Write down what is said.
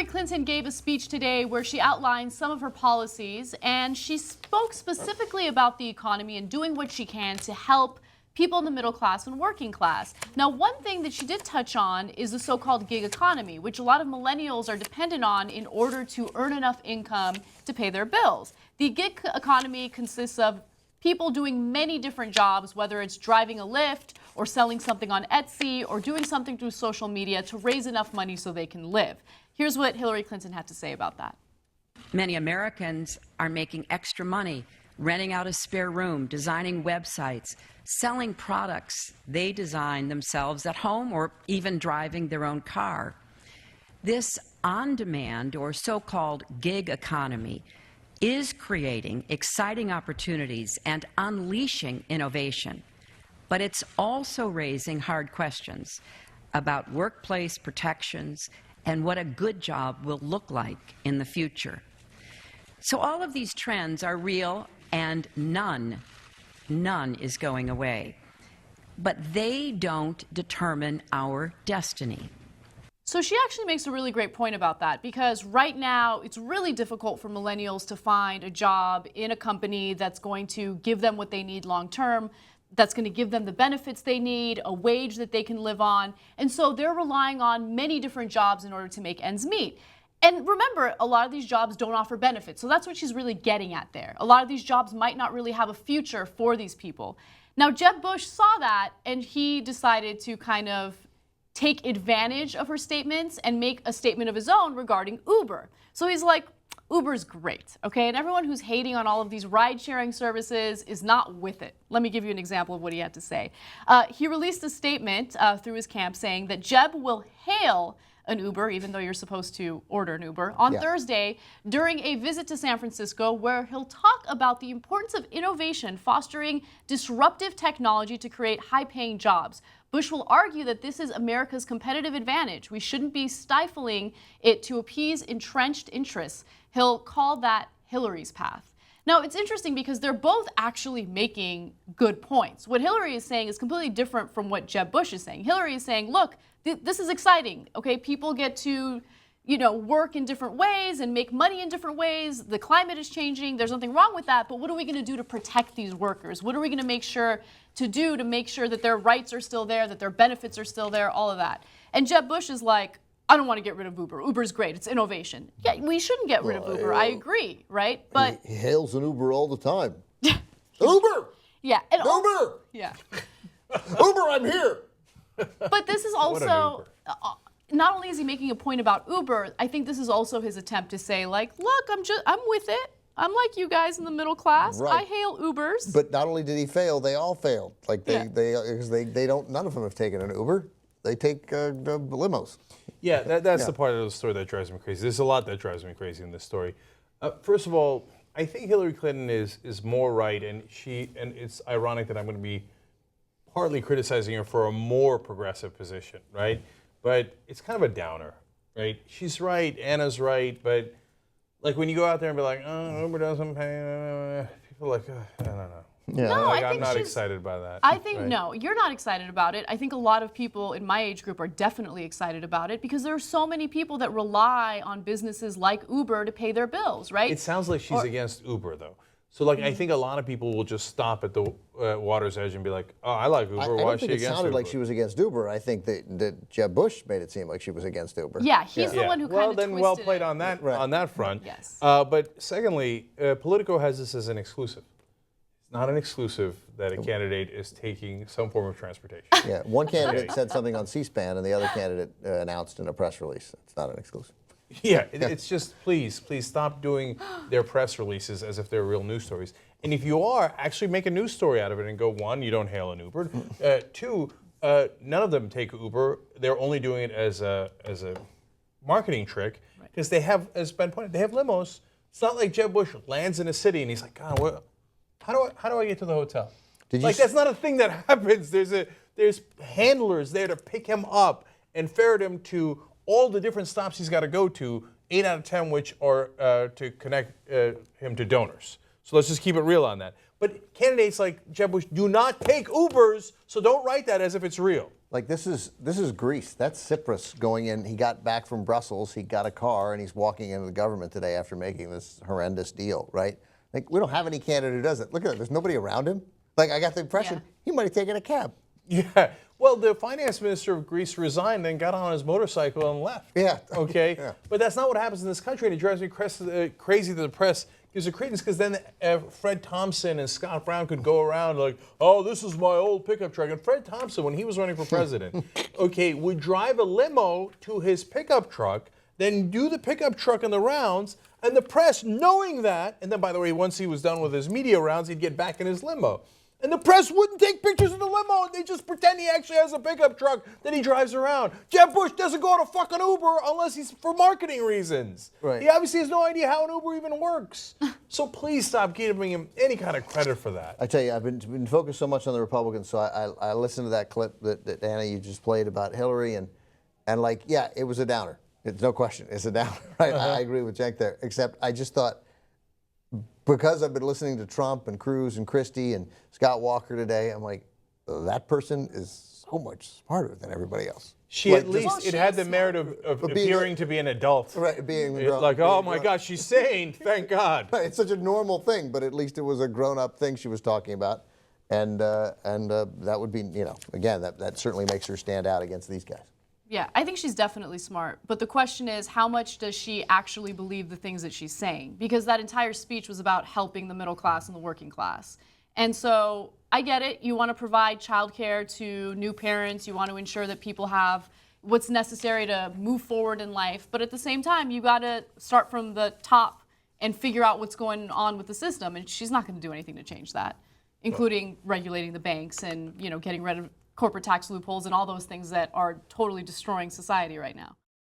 Hillary Clinton gave a speech today where she outlined some of her policies, and she spoke specifically about the economy and doing what she can to help people in the middle class and working class. Now, one thing that she did touch on is the so-called gig economy, which a lot of millennials are dependent on in order to earn enough income to pay their bills. The gig economy consists of people doing many different jobs, whether it's driving a Lyft or selling something on Etsy or doing something through social media to raise enough money so they can live. Here's what Hillary Clinton had to say about that. Many Americans are making extra money, renting out a spare room, designing websites, selling products they design themselves at home, or even driving their own car. This on-demand or so-called gig economy is creating exciting opportunities and unleashing innovation. But it's also raising hard questions about workplace protections and what a good job will look like in the future. So all of these trends are real, and none is going away. But they don't determine our destiny. So she actually makes a really great point about that, because right now it's really difficult for millennials to find a job in a company that's going to give them what they need long term, that's going to give them the benefits they need, a wage that they can live on. And so they're relying on many different jobs in order to make ends meet. And remember, a lot of these jobs don't offer benefits. So that's what she's really getting at there. A lot of these jobs might not really have a future for these people. Now, Jeb Bush saw that, and he decided to kind of take advantage of her statements and make a statement of his own regarding Uber. So he's like, Uber's great, okay? And everyone who's hating on all of these ride-sharing services is not with it. Let me give you an example of what he had to say. He released a statement through his camp saying that Jeb will hail an Uber, even though you're supposed to order an Uber, on Thursday during a visit to San Francisco, where he'll talk about the importance of innovation, fostering disruptive technology to create high-paying jobs. Bush will argue that this is America's competitive advantage. We shouldn't be stifling it to appease entrenched interests. He'll call that Hillary's path. Now, it's interesting because they're both actually making good points. What Hillary is saying is completely different from what Jeb Bush is saying. Hillary is saying, look, this is exciting, okay? People get to, work in different ways and make money in different ways. The climate is changing. There's nothing wrong with that. But what are we going to do to protect these workers? What are we going to make sure that their rights are still there, that their benefits are still there, all of that? And Jeb Bush is like, I don't want to get rid of Uber. Uber's great. It's innovation. Yeah, we shouldn't get rid of Uber. I agree, right? But he hails an Uber all the time. Uber! Yeah. And Uber! Yeah. Uber, I'm here! But this is also, not only is he making a point about Uber, I think this is also his attempt to say, like, look, I'm with it. I'm like you guys in the middle class. Right. I hail Ubers. But not only did he fail, they all failed. Like they don't. None of them have taken an Uber. They take the limos. Yeah, that's the part of the story that drives me crazy. There's a lot that drives me crazy in this story. First of all, I think Hillary Clinton is more right, and it's ironic that I'm going to be partly criticizing her for a more progressive position, right? But it's kind of a downer, right? She's right, Anna's right, but like when you go out there and be like, oh, Uber doesn't pay, people are like, I don't know. Yeah. No, like, I think I'm not excited by that. I think, right? no, you're not excited about it. I think a lot of people in my age group are definitely excited about it because there are so many people that rely on businesses like Uber to pay their bills, right? It sounds like she's against Uber, though. So, like, I think a lot of people will just stop at the water's edge and be like, oh, I like Uber. Why is she against Uber? I don't think it sounded like she was against Uber. I think that Jeb Bush made it seem like she was against Uber. Yeah, he's the one who kind of twisted well played it. on that front. Yes. But secondly, Politico has this as an exclusive. It's not an exclusive that a candidate is taking some form of transportation. Yeah, one candidate said something on C-SPAN, and the other candidate announced in a press release. It's not an exclusive. Yeah, it's just please stop doing their press releases as if they're real news stories. And if you are, actually make a news story out of it and go, one, you don't hail an Uber. Two, none of them take Uber. They're only doing it as a marketing trick because they have, as Ben pointed, they have limos. It's not like Jeb Bush lands in a city and he's like, God, how do I get to the hotel? That's not a thing that happens. There's handlers there to pick him up and ferret him to all the different stops he's got to go to, 8 out of 10 which are to connect him to donors. So let's just keep it real on that. But candidates like Jeb Bush do not take Ubers, so don't write that as if it's real. Like this is Greece. That's Cyprus going in. He got back from Brussels. He got a car and he's walking into the government today after making this horrendous deal, right? Like we don't have any candidate who does it. Look at it. There's nobody around him. Like I got the impression he might have taken a cab. Yeah. Well, the finance minister of Greece resigned, then got on his motorcycle and left. Yeah. Okay. Yeah. But that's not what happens in this country, and it drives me crazy that the press gives it credence, because then Fred Thompson and Scott Brown could go around like, oh, this is my old pickup truck. And Fred Thompson, when he was running for president, would drive a limo to his pickup truck, then do the pickup truck in the rounds, and the press, knowing that, and then, by the way, once he was done with his media rounds, he'd get back in his limo. And the press wouldn't take pictures of the limo, and they just pretend he actually has a pickup truck that he drives around. Jeb Bush doesn't go on a fucking Uber unless he's for marketing reasons. Right. He obviously has no idea how an Uber even works. So please stop giving him any kind of credit for that. I tell you, I've been focused so much on the Republicans, so I listened to that clip that Anna, you just played about Hillary, and like, yeah, it was a downer. It's no question, it's a downer. Right? I agree with Cenk there, except I just thought, because I've been listening to Trump and Cruz and Christie and Scott Walker today, I'm like, that person is so much smarter than everybody else. She Like, at least, Well, it she had is the merit of being appearing to be an adult. Right, being Like, oh my God, she's sane, thank God. It's such a normal thing, but at least it was a grown-up thing she was talking about, and that would be, again, that certainly makes her stand out against these guys. Yeah, I think she's definitely smart. But the question is, how much does she actually believe the things that she's saying? Because that entire speech was about helping the middle class and the working class. And so I get it. You want to provide childcare to new parents. You want to ensure that people have what's necessary to move forward in life. But at the same time, you got to start from the top and figure out what's going on with the system. And she's not going to do anything to change that, including regulating the banks and, getting rid of corporate tax loopholes and all those things that are totally destroying society right now.